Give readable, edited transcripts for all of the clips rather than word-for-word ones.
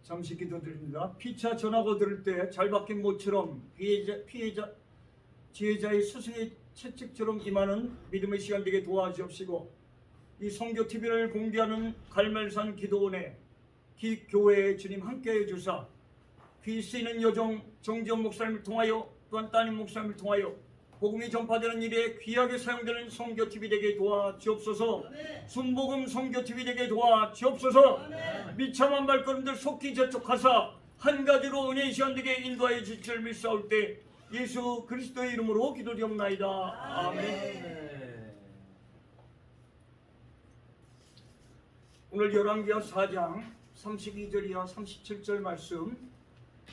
잠시 기도드립니다. 피차 전하고 들을 때 잘 박힌 모처럼 지혜자의 스승의 채찍처럼 임하는 믿음의 시간 되게 도와주옵시고, 이 선교 TV를 공개하는 갈멜산 기도원에 기교회에 주님 함께해 주사, 귀 쓰이는 여정 정지원 목사님을 통하여 또한 따님 목사님을 통하여 복음이 전파되는 일에 귀하게 사용되는 선교 TV 되게 도와주옵소서. 순복음 선교 TV 되게 도와주옵소서. 미참한 발걸음들 속히 재촉하사 한 가지로 은혜의 시간 되게 인도하여 주실 줄 믿사올 때 예수 그리스도의 이름으로 기도드리옵나이다. 아멘. 오늘 열왕기하 4장 32절 이하 37절 말씀,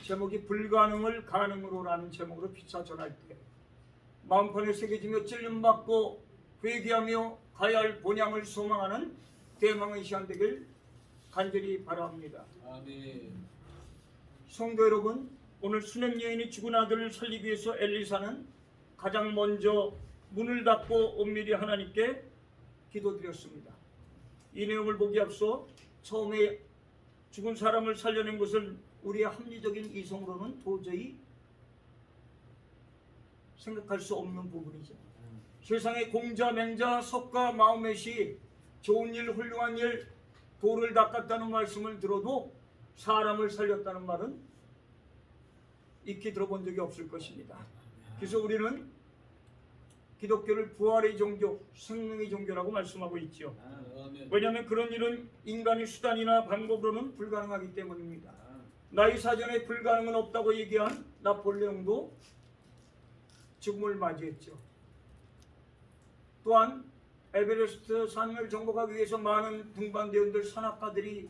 제목이 불가능을 가능으로라는 제목으로 피차 전할 때 마음판에 새겨지며 찔림받고 회개하며 가야 할 본향을 소망하는 대망의 시간 되길 간절히 바랍니다. 아멘. 성도 여러분, 오늘 수냄 여인이 죽은 아들을 살리기 위해서 엘리사는 가장 먼저 문을 닫고 엄밀히 하나님께 기도드렸습니다. 이 내용을 보기 앞서 처음에 죽은 사람을 살려낸 것은 우리의 합리적인 이성으로는 도저히 생각할 수 없는 부분이죠. 세상의 공자, 맹자, 석가, 마음의시, 좋은 일, 훌륭한 일, 돌을 닦았다는 말씀을 들어도 사람을 살렸다는 말은 익히 들어본 적이 없을 것입니다. 그래서 우리는 기독교를 부활의 종교, 생명의 종교라고 말씀하고 있죠. 왜냐하면 그런 일은 인간의 수단이나 방법으로는 불가능하기 때문입니다. 나의 사전에 불가능은 없다고 얘기한 나폴레옹도 죽음을 맞이했죠. 또한 에베레스트 산을 정복하기 위해서 많은 등반대원들, 산악가들이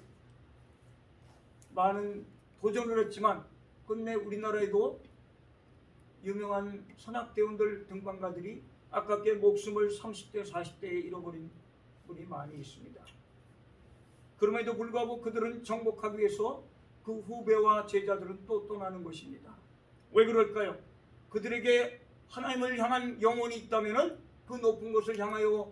많은 도전을 했지만 끝내 우리나라에도 유명한 산악대원들, 등반가들이 아깝게 목숨을 30대, 40대에 잃어버린 분이 많이 있습니다. 그럼에도 불구하고 그들은 정복하기 위해서 그 후배와 제자들은 또 떠나는 것입니다. 왜 그럴까요? 그들에게 하나님을 향한 영혼이 있다면 그 높은 곳을 향하여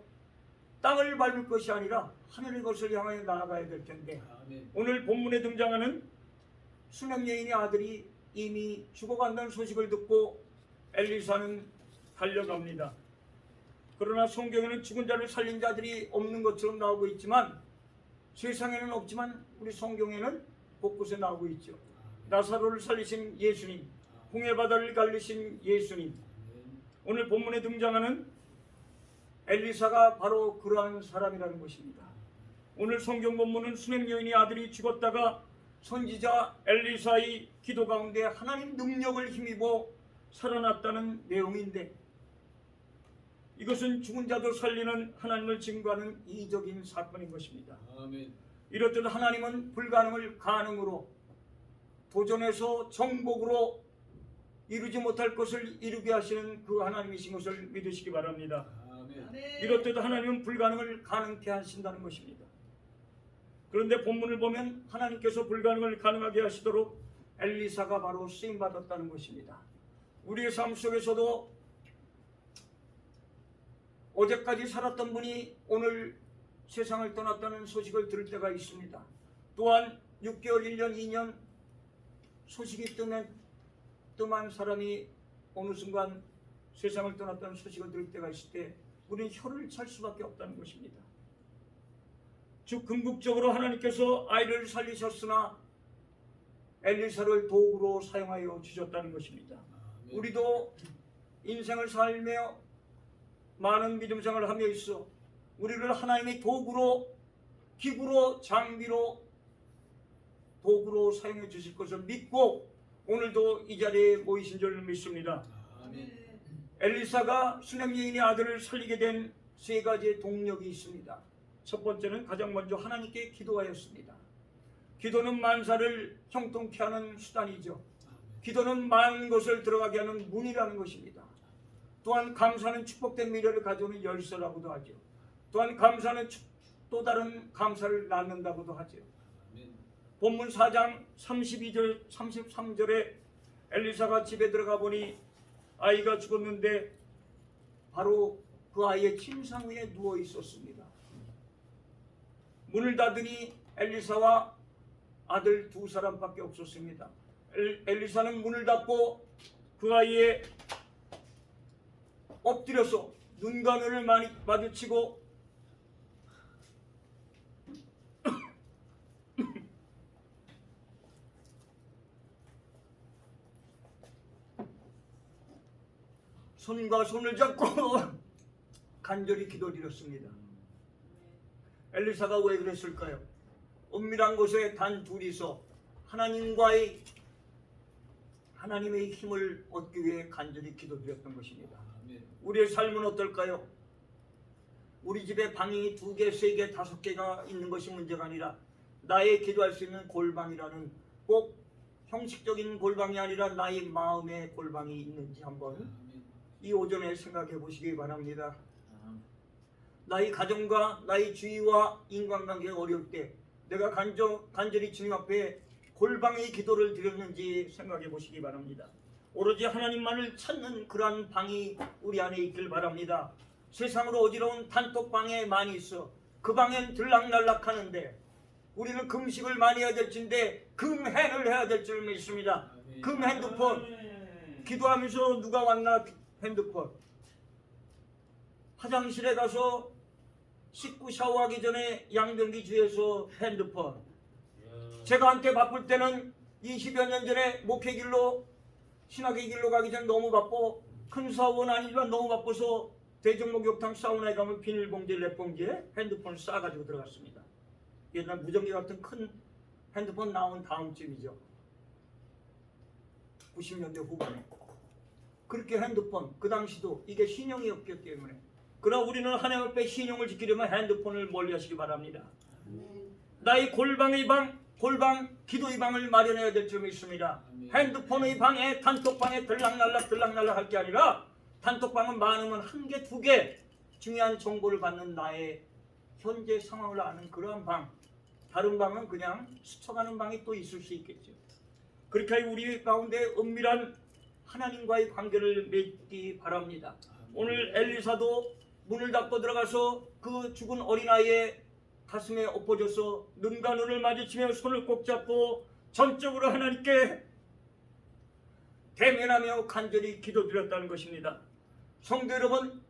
땅을 밟을 것이 아니라 하늘의 것을 향하여 나아가야 될 텐데, 아멘. 오늘 본문에 등장하는 수냄 여인의 아들이 이미 죽어간다는 소식을 듣고 엘리사는 달려갑니다. 그러나 성경에는 죽은 자를 살린 자들이 없는 것처럼 나오고 있지만, 세상에는 없지만 우리 성경에는 곳곳에 나오고 있죠. 나사로를 살리신 예수님, 홍해 바다를 갈리신 예수님, 오늘 본문에 등장하는 엘리사가 바로 그러한 사람이라는 것입니다. 오늘 성경 본문은 수냄 여인의 아들이 죽었다가 선지자 엘리사의 기도 가운데 하나님 능력을 힘입어 살아났다는 내용인데, 이것은 죽은 자도 살리는 하나님을 증거하는 이적인 사건인 것입니다. 아멘. 이렇듯 하나님은 불가능을 가능으로, 도전에서 정복으로 이루지 못할 것을 이루게 하시는 그 하나님이신 것을 믿으시기 바랍니다. 아멘. 이렇듯 하나님은 불가능을 가능케 하신다는 것입니다. 그런데 본문을 보면 하나님께서 불가능을 가능하게 하시도록 엘리사가 바로 쓰임받았다는 것입니다. 우리의 삶 속에서도 어제까지 살았던 분이 오늘 세상을 떠났다는 소식을 들을 때가 있습니다. 또한 6개월, 1년, 2년 소식이 뜸한 사람이 어느 순간 세상을 떠났다는 소식을 들을 때가 있을 때 우리는 혀를 찰 수밖에 없다는 것입니다. 즉 궁극적으로 하나님께서 아이를 살리셨으나 엘리사를 도구로 사용하여 주셨다는 것입니다. 우리도 인생을 살며 많은 믿음 생활을 하며 있어 우리를 하나님의 도구로, 기구로, 장비로, 도구로 사용해 주실 것을 믿고 오늘도 이 자리에 모이신 줄 믿습니다. 아멘. 엘리사가 수냄 여인의 아들을 살리게 된 세 가지의 동력이 있습니다. 첫 번째는 가장 먼저 하나님께 기도하였습니다. 기도는 만사를 형통케 하는 수단이죠. 기도는 많은 것을 들어가게 하는 문이라는 것입니다. 또한 감사는 축복된 미래를 가져오는 열쇠라고도 하죠. 또한 감사는 또 다른 감사를 낳는다고도 하죠. 본문 4장 32절 33절에 엘리사가 집에 들어가 보니 아이가 죽었는데 바로 그 아이의 침상 위에 누워 있었습니다. 문을 닫으니 엘리사와 아들 두 사람밖에 없었습니다. 엘리사는 문을 닫고 그 아이의 엎드려서 눈과 눈을 마주치고 손과 손을 잡고 간절히 기도드렸습니다. 엘리사가 왜 그랬을까요? 은밀한 곳에 단 둘이서 하나님의 힘을 얻기 위해 간절히 기도드렸던 것입니다. 우리의 삶은 어떨까요? 우리 집에 방이 2개, 3개, 5개가 있는 것이 문제가 아니라 나의 기도할 수 있는 골방이라는, 꼭 형식적인 골방이 아니라 나의 마음의 골방이 있는지 한번 이 오전에 생각해 보시기 바랍니다. 나의 가정과 나의 주위와 인간관계가 어려울 때 내가 간절히 주님 앞에 골방의 기도를 드렸는지 생각해 보시기 바랍니다. 오로지 하나님만을 찾는 그러한 방이 우리 안에 있길 바랍니다. 세상으로 어지러운 단톡방에 많이 있어 그 방엔 들락날락하는데 우리는 금식을 많이 해야 될진데 금행을 해야 될 줄 믿습니다. 금핸드폰, 기도하면서 누가 왔나 핸드폰, 화장실에 가서 씻고 샤워하기 전에 양변기 주에서 핸드폰. 제가 한때 바쁠 때는 20여 년 전에 목회길로 신학의 길로 가기 전 너무 바빠, 큰 사업은 아니지만 너무 바빠서 대전목욕탕 사우나에 가면 비닐봉지, 랩봉지에 핸드폰을 싸가지고 들어갔습니다. 옛날 무전기 같은 큰 핸드폰 나온 다음쯤이죠. 90년대 후반에. 그렇게 핸드폰, 그 당시도 이게 신용이 없기 때문에. 그러나 우리는 하나님 앞에 신용을 지키려면 핸드폰을 멀리 하시기 바랍니다. 나의 골방의 방, 기도의 방을 마련해야 될 점이 있습니다. 핸드폰의 방에, 단톡방에 들락날락 할 게 아니라 단톡방은 많으면 1개, 2개 중요한 정보를 받는 나의 현재 상황을 아는 그러한 방, 다른 방은 그냥 스쳐가는 방이 또 있을 수 있겠죠. 그렇게 우리 가운데 은밀한 하나님과의 관계를 맺기 바랍니다. 오늘 엘리사도 문을 닫고 들어가서 그 죽은 어린아이의 가슴에 엎어져서 눈과 눈을 마주치며 손을 꼭 잡고 전적으로 하나님께 대면하며 간절히 기도드렸다는 것입니다. 성도 여러분,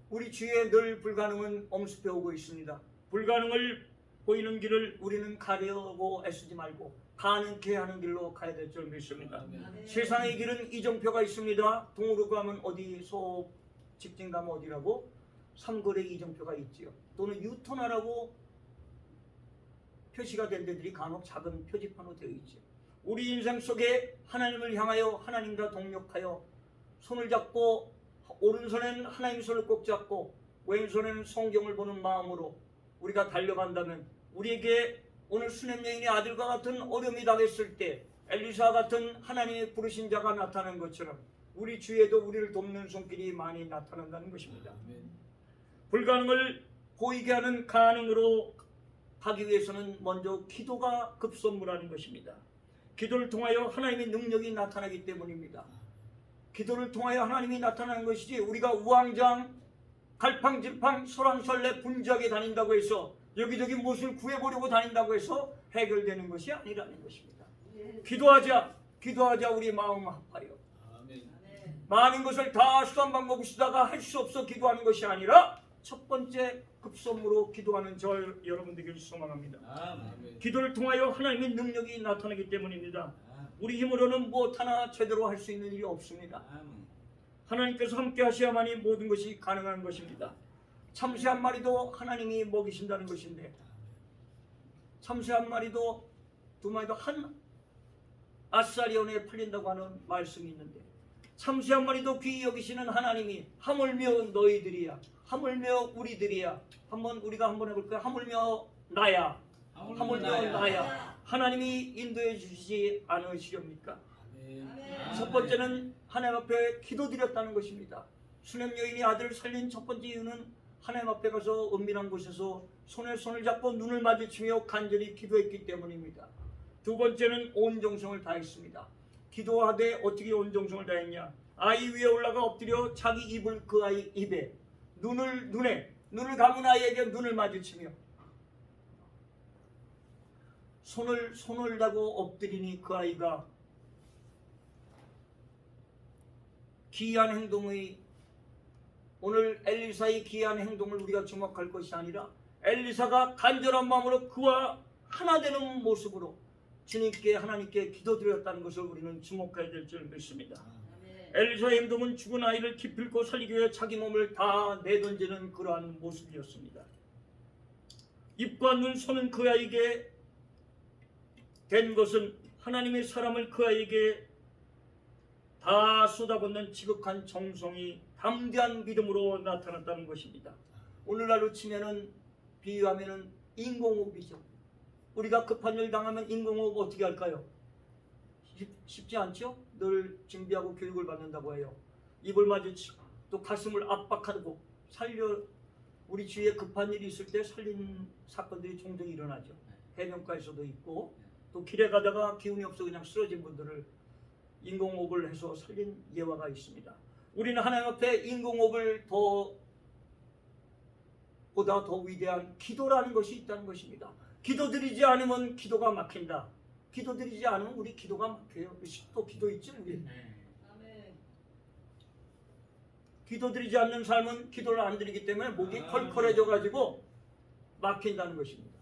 우리 주위에 늘 불가능은 엄습해 오고 있습니다. 불가능을 보이는 길을 우리는 가려고 애쓰지 말고 가능케 하는 길로 가야 될 줄 믿습니다. 세상의 길은 이정표가 있습니다. 동으로 가면 어디, 소 직진 가면 어디라고 삼거리 이정표가 있지요. 또는 유턴하라고 표시가 된 데들이 간혹 작은 표지판으로 되어 있죠. 우리 인생 속에 하나님을 향하여 하나님과 동력하여 손을 잡고 오른손에는 하나님의 손을 꼭 잡고 왼손에는 성경을 보는 마음으로 우리가 달려간다면 우리에게 오늘 수냄 여인의 아들과 같은 어려움이 당했을 때 엘리사 같은 하나님의 부르신 자가 나타난 것처럼 우리 주위에도 우리를 돕는 손길이 많이 나타난다는 것입니다. 불가능을 보이게 하는 가능으로 가기 위해서는 먼저 기도가 급선무라는 것입니다. 기도를 통하여 하나님의 능력이 나타나기 때문입니다. 기도를 통하여 하나님이 나타나는 것이지 우리가 우왕좌왕 갈팡질팡 소란설레 분주하게 다닌다고 해서 여기저기 무엇을 구해보려고 다닌다고 해서 해결되는 것이 아니라는 것입니다. 기도하자 우리 마음 아파요. 많은 것을 다 수단 방법을 쓰다가 할 수 없어 기도하는 것이 아니라 첫 번째 급선무로 기도하는 저 여러분 되기를 소망합니다. 기도를 통하여 하나님의 능력이 나타나기 때문입니다. 우리 힘으로는 무엇 하나 제대로 할 수 있는 일이 없습니다. 하나님께서 함께 하셔야만이 모든 것이 가능한 것입니다. 참새 한 마리도 하나님이 먹이신다는 것인데 참새 한 마리도 두 마리도 한 아사리온에 팔린다고 하는 말씀이 있는데 참새 한 마리도 귀히 여기시는 하나님이 하물며 너희들이야, 하물며 우리들이야. 우리가 한번 해볼까요? 하물며 나야, 하물며 나야. 하나님이 인도해 주시지 않으시렵니까? 첫 번째는 하나님 앞에 기도드렸다는 것입니다. 수냄 여인이 아들을 살린 첫 번째 이유는 하나님 앞에 가서 은밀한 곳에서 손에 손을 잡고 눈을 마주치며 간절히 기도했기 때문입니다. 두 번째는 온 정성을 다했습니다. 기도하되 어떻게 온 정성을 다했냐? 아이 위에 올라가 엎드려 자기 입을 그 아이 입에, 눈을 눈에, 눈을 감은 아이에게 눈을 마주치며 손을 대고 엎드리니 그 아이가 기이한 행동의 오늘 엘리사의 기이한 행동을 우리가 주목할 것이 아니라 엘리사가 간절한 마음으로 그와 하나 되는 모습으로 주님께 하나님께 기도드렸다는 것을 우리는 주목해야 될 줄 믿습니다. 엘리사의 행동은 죽은 아이를 기필코 살리기 위해 자기 몸을 다 내던지는 그러한 모습이었습니다. 입과 눈, 손은 그 아이에게 된 것은 하나님의 사람을 그 아이에게 다 쏟아붓는 지극한 정성이 담대한 믿음으로 나타났다는 것입니다. 오늘날로 치면은 비유하면은 인공호흡이죠. 우리가 급한 일 당하면 인공호흡 어떻게 할까요? 쉽지 않죠? 늘 준비하고 교육을 받는다고 해요. 입을 마주치고 또 가슴을 압박하고 우리 주위에 급한 일이 있을 때 살린 사건들이 종종 일어나죠. 해변가에서도 있고 또 길에 가다가 기운이 없어 그냥 쓰러진 분들을 인공호흡을 해서 살린 예화가 있습니다. 우리는 하나님 앞에 인공호흡을 보다 더 위대한 기도라는 것이 있다는 것입니다. 기도드리지 않으면 기도가 막힌다. 기도드리지 않으면 우리 기도가 막혀요. 또 기도 있죠 우리. 기도드리지 않는 삶은 기도를 안 드리기 때문에 목이 컬컬해져 가지고 막힌다는 것입니다.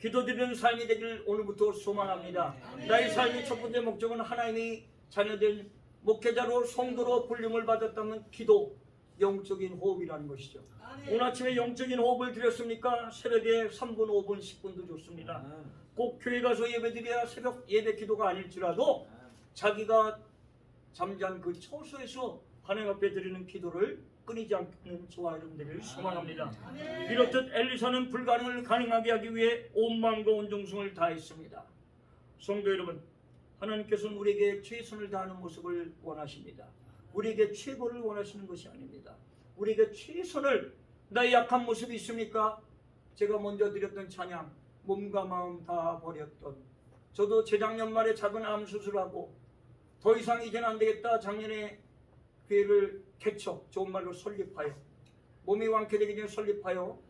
기도드리는 삶이 되길 오늘부터 소망합니다. 나의 삶의 첫 번째 목적은 하나님의 자녀된 목회자로 성도로 불림을 받았다면 기도, 영적인 호흡이라는 것이죠. 오늘 아침에 영적인 호흡을 드렸습니까? 새벽에 3분, 5분, 10분도 좋습니다. 꼭 교회 가서 예배드려야 새벽 예배 기도가 아닐지라도 자기가 잠잔 그 처소에서 하나님 앞에 드리는 기도를 끊이지 않는 저와 여러분들을 소망합니다. 이렇듯 엘리사는 불가능을 가능하게 하기 위해 온 마음과 온 정성을 다했습니다. 성도 여러분, 하나님께서는 우리에게 최선을 다하는 모습을 원하십니다. 우리에게 최고를 원하시는 것이 아닙니다. 우리에게 최선을, 나의 약한 모습이 있습니까? 제가 먼저 드렸던 찬양, 몸과 마음 다 버렸던, 저도 재작년 말에 작은 암 수술하고 더 이상 이제는 안 되겠다. 작년에 교회를 개척, 좋은 말로 설립하여, 몸이 완쾌되기 전에 설립하여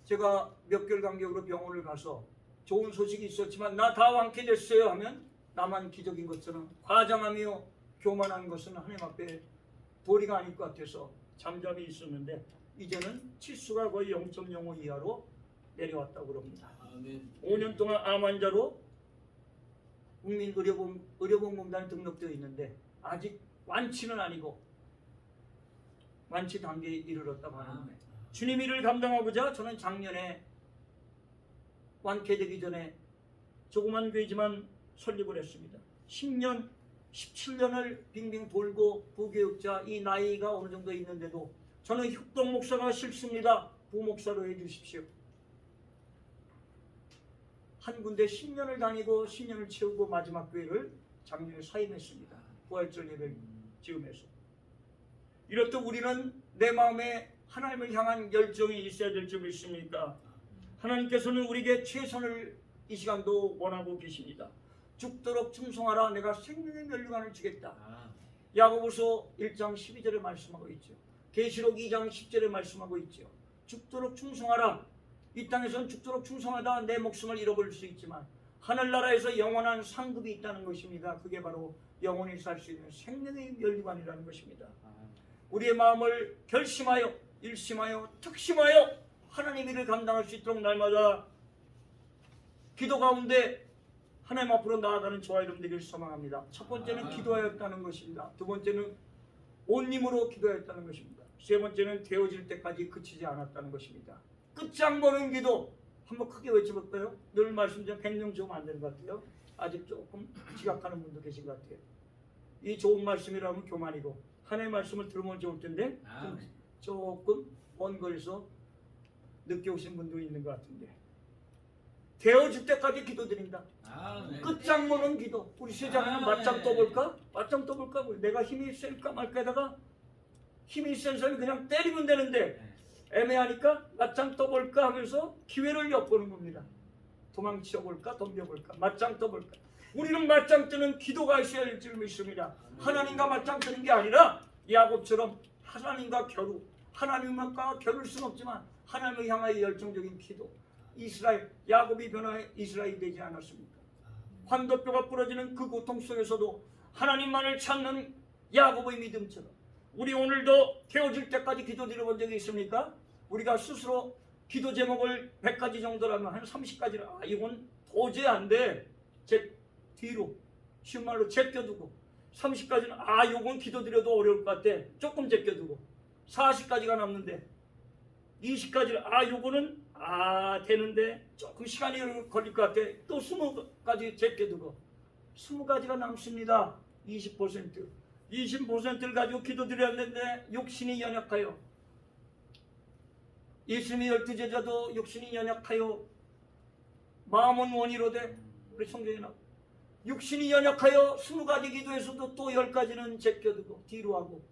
제가 몇 개월 간격으로 병원을 가서 좋은 소식이 있었지만 나 다 완쾌됐어요 하면 나만 기적인 것처럼 과장하며 교만한 것은 하나님 앞에 도리가 아닐 것 같아서 잠잠히 있었는데 이제는 치수가 거의 0.05 이하로 내려왔다고 그럽니다. 5년 동안 암 환자로 국민의료보험공단에 등록되어 있는데 아직 완치는 아니고 완치 단계에 이르렀다고 하는데 주님 일을 감당하고자 저는 작년에 완쾌되기 전에 조그만 교회지만 설립을 했습니다. 10년, 17년을 빙빙 돌고 부교육자 이 나이가 어느 정도 있는데도 저는 혁동 목사가 싫습니다. 부목사로 해주십시오. 한 군데 10년을 다니고 10년을 채우고 마지막 교회를 작년에 사임했습니다. 부활절 예배를 지으면서. 이렇듯 우리는 내 마음에 하나님을 향한 열정이 있어야 될 줄 믿습니까? 하나님께서는 우리에게 최선을 이 시간도 원하고 계십니다. 죽도록 충성하라. 내가 생명의 면류관을 주겠다. 야고보서 1장 12절에 말씀하고 있죠. 계시록 2장 10절에 말씀하고 있죠. 죽도록 충성하라. 이 땅에서는 죽도록 충성하다 내 목숨을 잃어버릴 수 있지만 하늘나라에서 영원한 상급이 있다는 것입니다. 그게 바로 영원히 살 수 있는 생명의 면류관이라는 것입니다. 우리의 마음을 결심하여 일심하여 특심하여 하나님 일을 감당할 수 있도록 날마다 기도 가운데 하나님 앞으로 나아가는 저와 여러분들을 소망합니다. 첫 번째는 기도하였다는 것입니다. 두 번째는 온 힘으로 기도하였다는 것입니다. 세 번째는 되어질 때까지 그치지 않았다는 것입니다. 끝장 보는 기도 한번 크게 외쳐볼까요? 늘 말씀드린 100명 좀 안 되는 것 같아요. 아직 조금 지각하는 분도 계신 것 같아요. 이 좋은 말씀이라면 교만이고 하나님의 말씀을 들으면 좋을 텐데 조금 먼 거리에서 늦게 오신 분도 있는 것 같은데 되어질 때까지 기도드린다. 끝장 보는 기도. 우리 세자는 맞짱 떠볼까? 맞짱 떠볼까? 내가 힘이 셀까 말까 하다가 힘이 센 사람이 그냥 때리면 되는데 애매하니까 맞짱 떠볼까 하면서 기회를 엿보는 겁니다. 도망쳐볼까? 덤벼볼까? 맞짱 떠볼까? 우리는 맞짱 뜨는 기도가 있어야 할 줄 믿습니다. 하나님과 맞짱 뜨는 게 아니라 야곱처럼 하나님과 겨루 하나님과 겨룰 수는 없지만 하나님을 향하여 열정적인 기도. 이스라엘, 야곱이 변화해 이스라엘이 되지 않았습니까? 환도뼈가 부러지는 그 고통 속에서도 하나님만을 찾는 야곱의 믿음처럼 우리 오늘도 태워질 때까지 기도 드려본 적이 있습니까? 우리가 스스로 기도 제목을 100가지 정도라면 한 30가지라 이건 도저히 안 돼. 뒤로 쉬운 말로 제껴두고 30가지는 요건 기도 드려도 어려울 것 같아. 조금 제껴두고 40가지가 남는데 20가지는 요거는 되는데 조금 시간이 걸릴 것 같아. 또 20가지 제껴두고 20가지가 남습니다. 20%를 가지고 기도 드렸는데 욕심이 연약하여 예수님의 12제자도 욕심이 연약하여 마음은 원이로되 우리 성경에 나와 육신이 연약하여 20가지 기도에서도 또 10가지는 제껴두고 뒤로 하고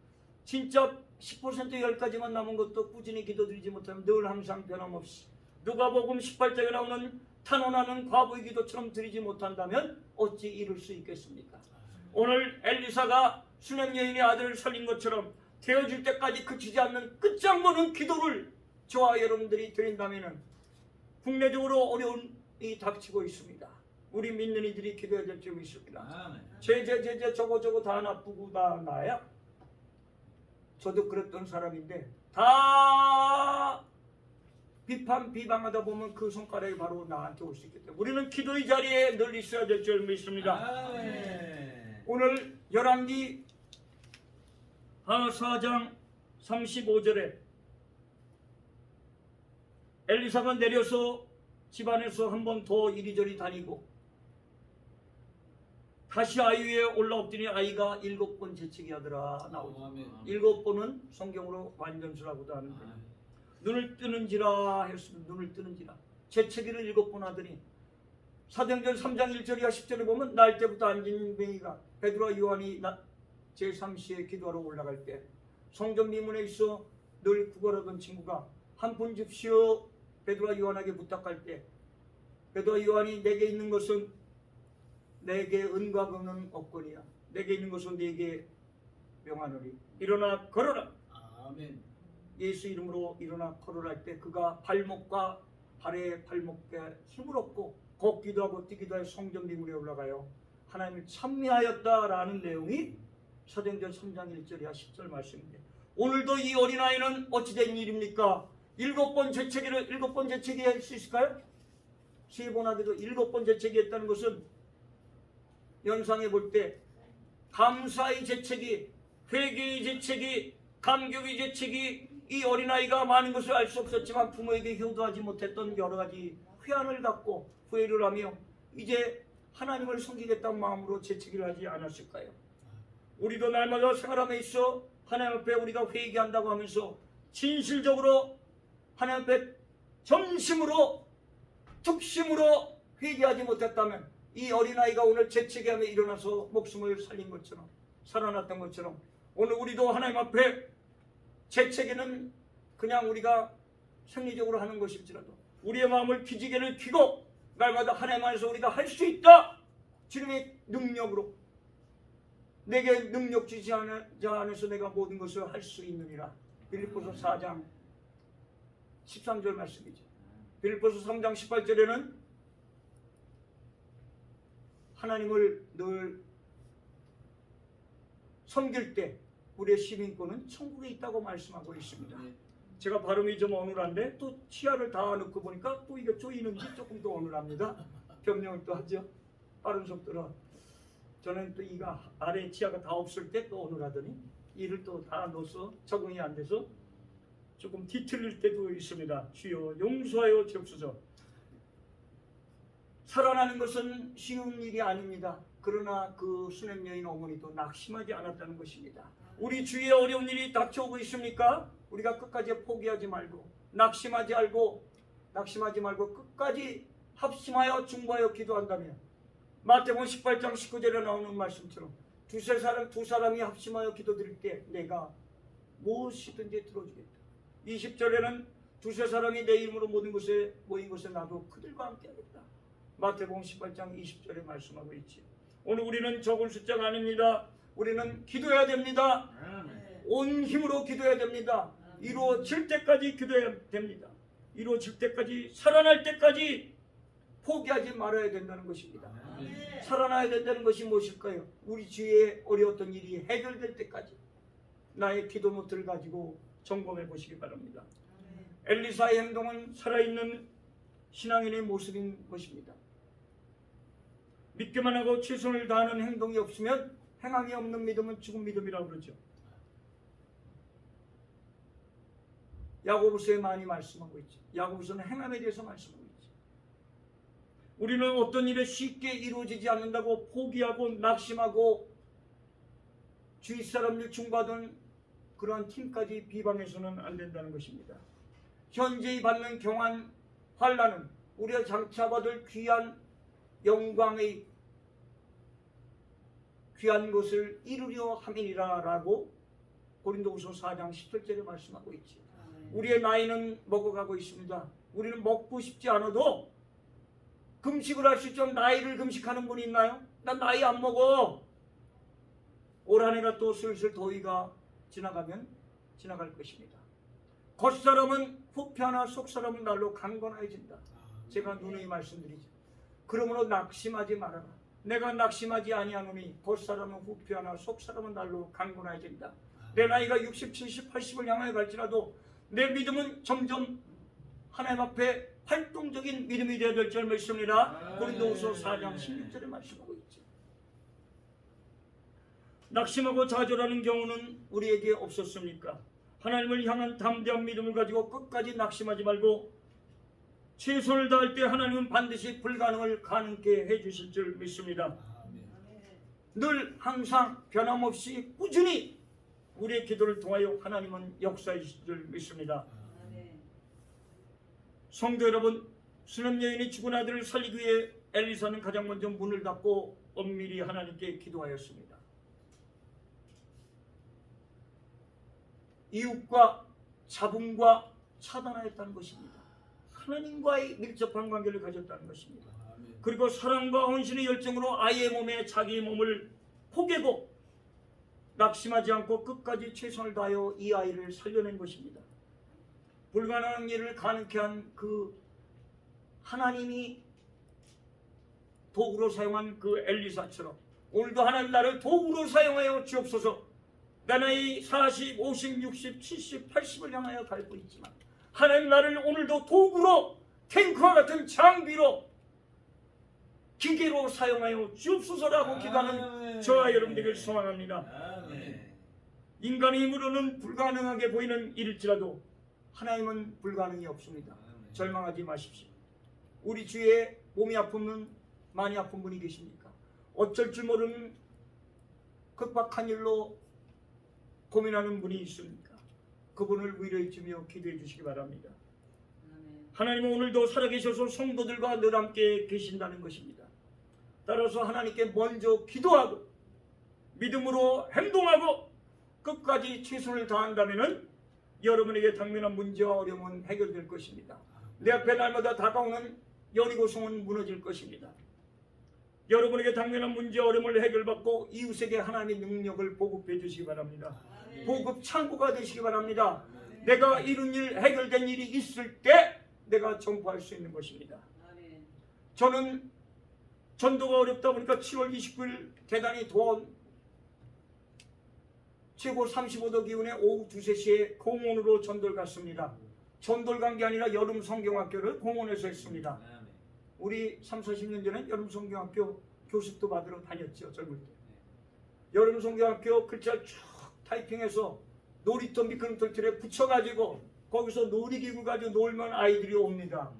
진짜 10% 10가지만 남은 것도 꾸준히 기도드리지 못하면 늘 항상 변함없이 누가복음 18장에 나오는 탄원하는 과부의 기도처럼 드리지 못한다면 어찌 이룰 수 있겠습니까? 오늘 엘리사가 수냄 여인의 아들을 살린 것처럼 되어질 때까지 그치지 않는 끝장보는 기도를 저와 여러분들이 드린다면 국내적으로 어려움이 닥치고 있습니다. 우리 믿는 이들이 기도해야 될 점이 있습니다. 제제 저거 다 나쁘고 다 나야? 저도 그랬던 사람인데 다 비방하다 보면 그 손가락이 바로 나한테 올 수 있기 때문에 우리는 기도의 자리에 늘 있어야 될 줄 믿습니다. 오늘 열왕기 4장 35절에 엘리사가 내려서 집안에서 한 번 더 이리저리 다니고 다시 아이 위에 올라 엎드니 아이가 7번 재채기 하더라 나오죠. 7번은 성경으로 완전수라고도 하는데 눈을 뜨는지라 했습니다. 눈을 뜨는지라 재채기를 7번 하더니 사도행전 3장 1절이와 10절에 보면 날 때부터 앉은 뱅이가 베드로와 요한이 제3시에 기도하러 올라갈 때 성전 미문에 있어 늘 구걸하던 친구가 한 푼 줍시오 베드로와 요한에게 부탁할 때 베드로와 요한이 내게 있는 것은 내게 은과 금은 없거니와 내게 있는 것은 내게 명하노니 일어나 걸어라. 아멘. 예수 이름으로 일어나 걸어라 할 때 그가 발목과 발에 발목에 힘을 얻고 걷기도 하고 뛰기도 하여 성전 미문에 올라가요. 하나님을 찬미하였다라는 내용이 사도행전 3장 1절이야 10절 말씀인데 오늘도 이 어린아이는 어찌된 일입니까? 7번 재채기 할 수 있을까요? 3번 하기도 7번 재채기 했다는 것은 연상해 볼 때 감사의 재채기, 회개의 재채기, 감격의 재채기 이 어린아이가 많은 것을 알 수 없었지만 부모에게 효도하지 못했던 여러 가지 회한을 갖고 후회를 하며 이제 하나님을 섬기겠다는 마음으로 재채기를 하지 않았을까요? 우리도 날마다 생활함에 있어 하나님 앞에 우리가 회개한다고 하면서 진실적으로 하나님 앞에 전심으로 특심으로 회개하지 못했다면 이 어린아이가 오늘 재채기하며 일어나서 목숨을 살린 것처럼 살아났던 것처럼 오늘 우리도 하나님 앞에 재채기는 그냥 우리가 생리적으로 하는 것일지라도 우리의 마음을 기지개를 켜고 날마다 하나님 안에서 우리가 할 수 있다. 주님의 능력으로 내게 능력 주지 자 안에서 내가 모든 것을 할 수 있느니라. 빌립보서 4장 13절 말씀이죠. 빌립보서 3장 18절에는 하나님을 늘 섬길 때 우리의 시민권은 천국에 있다고 말씀하고 있습니다. 제가 발음이 좀 어눌한데 또 치아를 다 넣고 보니까 또 이게 조이는지 조금 더 어눌합니다. 변명을 또 하죠. 빠른 속도로 저는 또 이가 아래 치아가 다 없을 때 또 어눌하더니 이를 또 다 넣어서 적응이 안 돼서 조금 뒤틀릴 때도 있습니다. 주여 용서하여 주옵소서. 살아나는 것은 쉬운 일이 아닙니다. 그러나 그 수냄 여인 어머니도 낙심하지 않았다는 것입니다. 우리 주위에 어려운 일이 닥쳐오고 있습니까? 우리가 끝까지 포기하지 말고 낙심하지 말고 끝까지 합심하여 중보하여 기도한다면 마태복음 18장 19절에 나오는 말씀처럼 두 사람이 합심하여 기도드릴 때 내가 무엇이든지 들어주겠다. 20절에는 두세 사람이 내 이름으로 모든 곳에 모인 곳에 나도 그들과 함께 하겠다. 마태복음 18장 20절에 말씀하고 있지. 오늘 우리는 적은 숫자가 아닙니다. 우리는 기도해야 됩니다. 온 힘으로 기도해야 됩니다. 이루어질 때까지 기도해야 됩니다. 이루어질 때까지, 살아날 때까지 포기하지 말아야 된다는 것입니다. 살아나야 된다는 것이 무엇일까요? 우리 주위에 어려웠던 일이 해결될 때까지 나의 기도 노트를 가지고 점검해 보시기 바랍니다. 엘리사의 행동은 살아있는 신앙인의 모습인 것입니다. 믿기만 하고 최선을 다하는 행동이 없으면, 행함이 없는 믿음은 죽은 믿음이라고 그러죠. 야고보서에 많이 말씀하고 있죠. 야고보서는 행함에 대해서 말씀하고 있죠. 우리는 어떤 일에 쉽게 이루어지지 않는다고 포기하고 낙심하고 주위 사람들 중받은 그러한 팀까지 비방해서는 안 된다는 것입니다. 현재히 받는 경한 환난은 우리가 장차받을 귀한 영광의 귀한 것을 이루려 함이니라 라고 고린도후서 4장 17절에 말씀하고 있지. 우리의 나이는 먹어가고 있습니다. 우리는 먹고 싶지 않아도 금식을 할 수 있죠. 나이를 금식하는 분이 있나요? 난 나이 안 먹어. 올 한 해가 또 슬슬 더위가 지나가면 지나갈 것입니다. 겉사람은 후패하나 속사람은 날로 강건해진다. 제가 누누이 말씀드리죠. 그러므로 낙심하지 말아라. 내가 낙심하지 아니하노니 겉사람은 후패하나 속사람은 날로 강건해진다. 내 나이가 60, 70, 80을 향하여 갈지라도 내 믿음은 점점 하나님 앞에 활동적인 믿음이 되어야 될 줄 믿습니다. 고린도후서 4장 16절에 말씀하고 있죠. 낙심하고 좌절하는 경우는 우리에게 없었습니까? 하나님을 향한 담대한 믿음을 가지고 끝까지 낙심하지 말고 최선을 다할 때 하나님은 반드시 불가능을 가능케 해주실 줄 믿습니다. 늘 항상 변함없이 꾸준히 우리의 기도를 통하여 하나님은 역사하실 줄 믿습니다. 성도 여러분, 수남 여인이 죽은 아들을 살리기 위해 엘리사는 가장 먼저 문을 닫고 엄밀히 하나님께 기도하였습니다. 이웃과 자본과 차단하였다는 것입니다. 하나님과의 밀접한 관계를 가졌다는 것입니다. 그리고 사랑과 헌신의 열정으로 아이의 몸에 자기의 몸을 포개고 낙심하지 않고 끝까지 최선을 다하여 이 아이를 살려낸 것입니다. 불가능한 일을 가능케 한 그 하나님이 도구로 사용한 그 엘리사처럼 오늘도 하나님 나를 도구로 사용하여 주옵소서. 내 나이 40, 50, 60, 70, 80을 향하여 갈고 있지만 하나님 나를 오늘도 도구로, 탱크와 같은 장비로, 기계로 사용하여 주옵소서라고 기도하는 저와 여러분들을 소망합니다. 인간의 힘으로는 불가능하게 보이는 일일지라도 하나님은 불가능이 없습니다. 절망하지 마십시오. 우리 주위에 몸이 아프면 많이 아픈 분이 계십니까? 어쩔 줄 모르는 급박한 일로 고민하는 분이 있습니까? 그분을 위로해 주며 기도해 주시기 바랍니다. 하나님은 오늘도 살아계셔서 성도들과 늘 함께 계신다는 것입니다. 따라서 하나님께 먼저 기도하고 믿음으로 행동하고 끝까지 최선을 다한다면 여러분에게 당면한 문제와 어려움은 해결될 것입니다. 내 앞에 날마다 다가오는 여리고성은 무너질 것입니다. 여러분에게 당면한 문제와 어려움을 해결받고 이웃에게 하나님의 능력을 보급해 주시기 바랍니다. 보급 창고가 되시기 바랍니다. 내가 이룬 일, 해결된 일이 있을 때 내가 전파할 수 있는 것입니다. 저는 전도가 어렵다 보니까 7월 29일 대단히 더운 최고 35도 기온에 오후 2, 3시에 공원으로 전도를 갔습니다. 전도를 간 게 아니라 여름 성경학교를 공원에서 했습니다. 우리 3, 40년 전에 여름 성경학교 교습도 받으러 다녔죠. 젊을 때. 여름 성경학교 글자를 쭉 타이핑해서 놀이터 미끄럼틀 틀에 붙여가지고 거기서 놀이기구 가지고 놀면 아이들이 옵니다.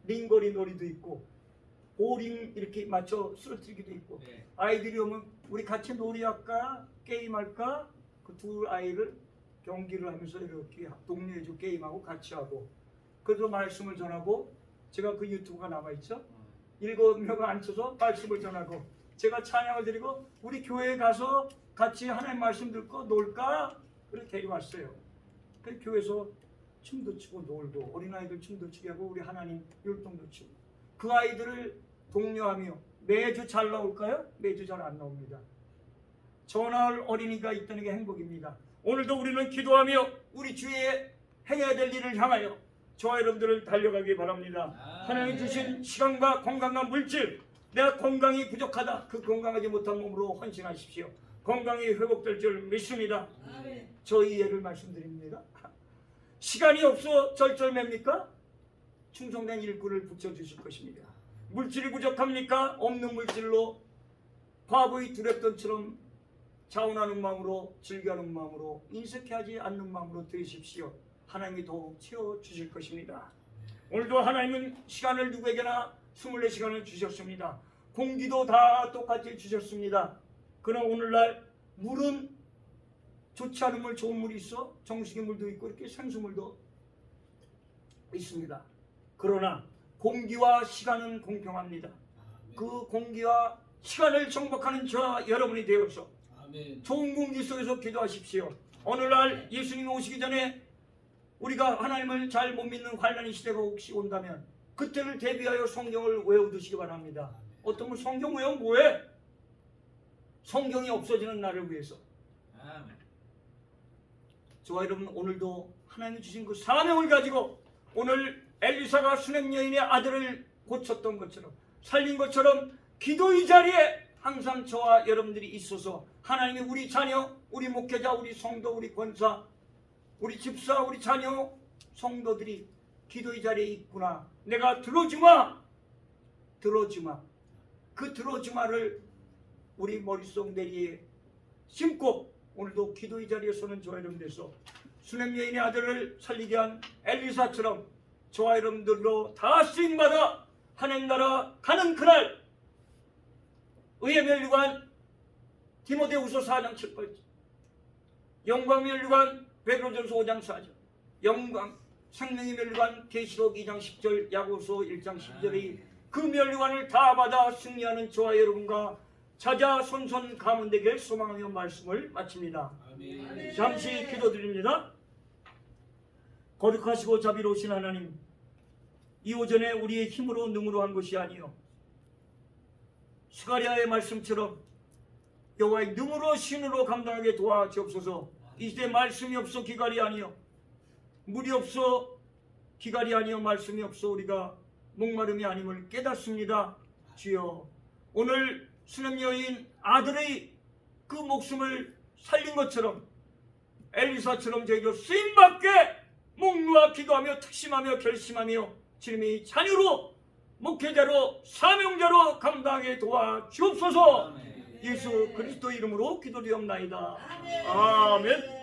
링거리 놀이도 있고 보링 이렇게 맞춰 쓰러뜨리기도 있고 아이들이 오면 우리 같이 놀이할까 게임할까 그 두 아이를 경기를 하면서 이렇게 독려해주고 게임하고 같이 하고 그래서 말씀을 전하고 제가 그 유튜브가 남아있죠. 7명을 앉혀서 말씀을 전하고 제가 찬양을 드리고 우리 교회에 가서 같이 하나님 말씀 듣고 놀까 그렇게 데려왔어요. 그 교회에서 춤도 추고 놀고 어린아이들 춤도 추게 하고 우리 하나님 율동도 추고 그 아이들을 독려하며 매주 잘 나올까요? 매주 잘 안 나옵니다. 전화할 어린이가 있다는 게 행복입니다. 오늘도 우리는 기도하며 우리 주위에 행해야 될 일을 향하여 저와 여러분들을 달려가기 바랍니다. 하나님 주신 시간과 건강과 물질, 내가 건강이 부족하다, 그 건강하지 못한 몸으로 헌신하십시오. 건강이 회복될 줄 믿습니다. 저희 예를 말씀드립니다. 시간이 없어 절절맵니까? 충성된 일꾼을 붙여주실 것입니다. 물질이 부족합니까? 없는 물질로 바보의 두렵던처럼 자원하는 마음으로, 즐겨하는 마음으로, 인색하지 않는 마음으로 드리십시오. 하나님이 더욱 채워주실 것입니다. 오늘도 하나님은 시간을 누구에게나 24시간을 주셨습니다. 공기도 다 똑같이 주셨습니다. 그러나 오늘날 물은 좋지 않은 물, 좋은 물이 있어. 정수기 물도 있고 이렇게 생수물도 있습니다. 그러나 공기와 시간은 공평합니다. 그 공기와 시간을 정복하는 저와 여러분이 되어서 좋은 공기 속에서 기도하십시오. 오늘날 예수님이 오시기 전에 우리가 하나님을 잘 못 믿는 환난의 시대가 혹시 온다면 그때를 대비하여 성경을 외워두시기 바랍니다. 어떤 분 성경 외우면 뭐해? 성경이 없어지는 날을 위해서. 저와 여러분 오늘도 하나님이 주신 그 사명을 가지고 오늘 엘리사가 수넴 여인의 아들을 고쳤던 것처럼 살린 것처럼 기도의 자리에 항상 저와 여러분들이 있어서 하나님이 우리 자녀, 우리 목회자, 우리 성도, 우리 권사, 우리 집사, 우리 자녀, 성도들이 기도의 자리에 있구나. 내가 들어주마. 그 들어주마를 우리 머릿속 내리에 심고 오늘도 기도의 자리에 서는 저와 여러분들께서 수넴 여인의 아들을 살리게 한 엘리사처럼 저와 여러분들로 다 쓰임받아 하나님 나라 가는 그날 의의 멸류관 디모데후서 4장 7절, 영광 멸류관 베드로전서 5장 4절, 영광 생명의 멸류관 계시록 2장 10절, 야고보서 1장 10절의 그 멸류관을 다 받아 승리하는 저와 여러분과 자자손손 가문되길 소망하며 말씀을 마칩니다. 아멘. 잠시 기도드립니다. 거룩하시고 자비로우신 하나님, 이 오전에 우리의 힘으로 능으로 한 것이 아니요 스가랴의 말씀처럼 여호와의 능으로 신으로 감당하게 도와주옵소서. 이 시대 말씀이 없어 기갈이 아니요 물이 없어 기갈이 아니요 말씀이 없어 우리가 목마름이 아님을 깨닫습니다. 주여, 오늘 수넴 여인 아들의 그 목숨을 살린 것처럼 엘리사처럼 저희도 쓰임받게 목놓아 기도하며 특심하며 결심하며 주님의 자녀로 목회자로 사명자로 감당하게 도와주옵소서. 예수 그리스도 이름으로 기도드리옵나이다. 아멘.